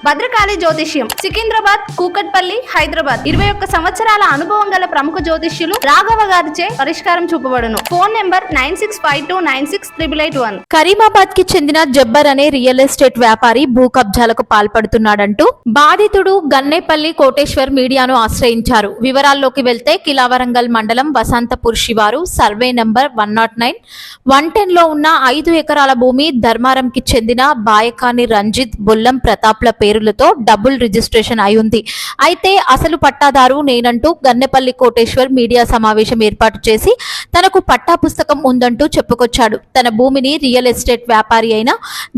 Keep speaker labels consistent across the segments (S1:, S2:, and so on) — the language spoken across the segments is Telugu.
S1: భద్రకాళి జ్యోతిష్యం సికింద్రాబాద్, కూకట్పల్లి, హైదరాబాద్. 21 సంవత్సరాల అనుభవం గల ప్రముఖ జ్యోతిష్యులు రాఘవ గారిచే పరిష్కారం చూపబడును. Phone number 9652968881.
S2: కరీమాబాద్ కి చెందిన జబ్బర్ అనే రియల్ ఎస్టేట్ వ్యాపారి భూ కబ్జాలకు పాల్పడుతున్నాడంటూ బాధితుడు గన్నేపల్లి కోటేశ్వర్ మీడియాను ఆశ్రయించారు. వివరాల్లోకి వెళ్తే కిలావరంగల్ మండలం వసంతపూర్ శివారు సర్వే నంబర్ 109, 110 లో ఉన్న 5 ఎకరాల భూమి ధర్మారంకి చెందిన బాయకాని రంజిత్, బొల్లం ప్రతాప్ల పేరులతో డబుల్ రిజిస్ట్రేషన్ అయి ఉంది. అయితే అసలు పట్టాదారు నేనంటూ గన్నెపల్లి కోటేశ్వర్ మీడియా సమావేశం ఏర్పాటు చేసి తనకు పట్టా పుస్తకం ఉందంటూ చెప్పుకొచ్చాడు. తన భూమిని రియల్ ఎస్టేట్ వ్యాపారి అయిన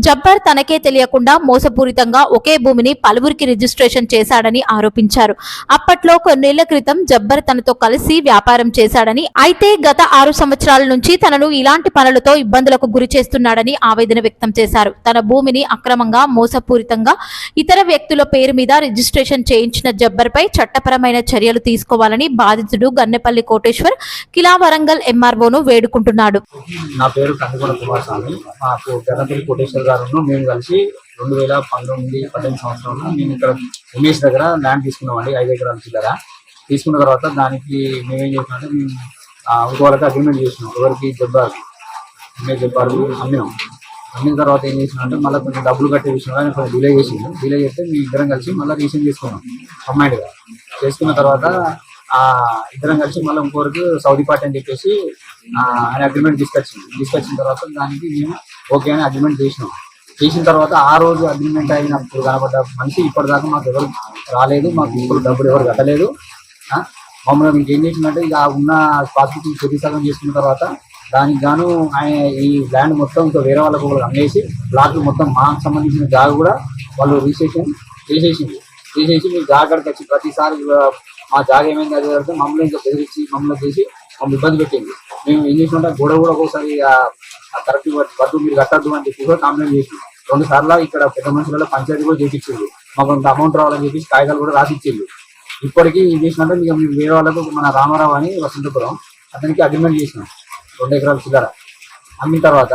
S2: జబ్బర్ తనకే తెలియకుండా మోసపూరితంగా ఒకే భూమిని పలువురికి రిజిస్ట్రేషన్ చేశాడని ఆరోపించారు. అప్పట్లో కొన్నేళ్ల క్రితం జబ్బర్ తనతో కలిసి వ్యాపారం చేశాడని, అయితే గత 6 సంవత్సరాల నుంచి తనను ఇలాంటి పనులతో ఇబ్బందులకు గురి చేస్తున్నాడని ఆవేదన వ్యక్తం చేశారు. తన భూమిని అక్రమంగా మోసపూరితంగా ఇతర వ్యక్తుల పేరు మీద రిజిస్ట్రేషన్ చేయించిన జబ్బర్పై చట్టపరమైన చర్యలు తీసుకోవాలని బాధితుడు గన్నెపల్లి కోటేశ్వర్ కిలావరంగల్ ఎంఆర్ఓను వేడుకుంటున్నాడు.
S3: నా పేరు కందుకొండ కుమారస్వామి. మాకు గన్నెపల్లి కోటేశ్వర్ గారు మేము కలిసి 2019-18 సంవత్సరంలో మేము ఇక్కడ ఉమేష్ దగ్గర ల్యాండ్ తీసుకున్నామండి. 5 ఎకరాల దగ్గర తీసుకున్న తర్వాత దానికి మేమేం చేసినామంటే మేము వాళ్ళకి అగ్రిమెంట్ చేసినాం. ఎవరికి జబ్బారు అమ్మిన తర్వాత ఏం చేసినామంటే మళ్ళీ కొంచెం డబ్బులు కట్టే విషయంలో కొంచెం డిలే చేస్తే మేము ఇద్దరం కలిసి మళ్ళీ రీసెంట్ చేసుకున్నాం కంబైన్డ్గా. చేసుకున్న తర్వాత ఇద్దరం కలిసి మళ్ళీ ఇంకొకరికి సౌదీ పార్టీ అని చెప్పేసి ఆయన అగ్రిమెంట్ తీసుకొచ్చిన తర్వాత దానికి మేము ఓకే అని అగ్రిమెంట్ చేసిన తర్వాత ఆ రోజు అగ్రిమెంట్ అయినప్పుడు కనబడ్డ మనిషి ఇప్పటిదాకా మాకు ఎవరు రాలేదు, మాకు ఇప్పుడు డబ్బులు ఎవరు కట్టలేదు. మమ్మల్ని ఇంకేం చేసిందంటే ఇక ఉన్న పాస్బుక్ ప్రతిసాగం చేసుకున్న తర్వాత దానికి గాను ఆయన ఈ ల్యాండ్ మొత్తం ఇంకా వేరే వాళ్ళకు అమ్మేసి ప్లాట్లు మొత్తం మాకు సంబంధించిన జాగా కూడా వాళ్ళు రిజిస్ట్రేషన్ చేసేసి మీ జాగాడికి వచ్చి ప్రతిసారి మా జాగా ఏమైంది అది అంటే మమ్మల్ని ఇంకా బెదిరించి మమ్మల్ని చేసి మమ్మల్ని ఇబ్బంది పెట్టింది. మేము ఏం చేసినట్టే గొడవ కూడా ఒకసారి కరెక్ట్ వద్దు మీరు కట్టద్దు అని చెప్పి కూడా కంప్లైంట్ చేసింది. 2 సార్లు ఇక్కడ పెద్ద మనుషులలో పంచాయతీ కూడా చేయించింది. మాకు కొంత అమౌంట్ రావాలని చెప్పి కాగితాలు కూడా రాసిచ్చింది. ఇప్పటికీ ఏం చేసినట్టే ఇక మేము వేరే వాళ్ళకు మన రామారావు అని వసంతపురం అతనికి అగ్రిమెంట్ చేసినాం 2 ఎకరాల చిల్లర. అమ్మిన తర్వాత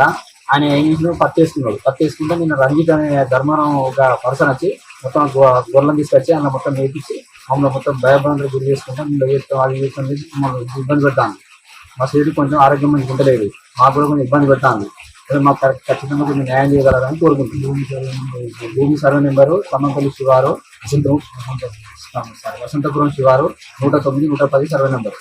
S3: ఆయన ఏం చేసిన పత్తేసుకుంటే నేను రంజిత్ అనే ధర్మారం ఒక పర్సన్ వచ్చి మొత్తం గొర్రెలను తీసుకొచ్చి అలా మొత్తం నేర్పించి మమ్మల్ని మొత్తం భయభ్రాంతులు గురి చేసుకుంటాం. మేము చేస్తాం అది చేస్తాం మమ్మల్ని ఇబ్బంది పెడతాను. మా సైడ్ కొంచెం ఆరోగ్యం మంచిగా ఉండలేదు, మాకు కూడా కొంచెం ఇబ్బంది పెడతాను. మాకు ఖచ్చితంగా కొంచెం న్యాయం చేయగలరని కోరుకుంటున్నాం. భూమి సర్వే నెంబరు తమ్మంపల్లి శివారు వసంతపురం శివారు 109, 110 సర్వే నెంబరు.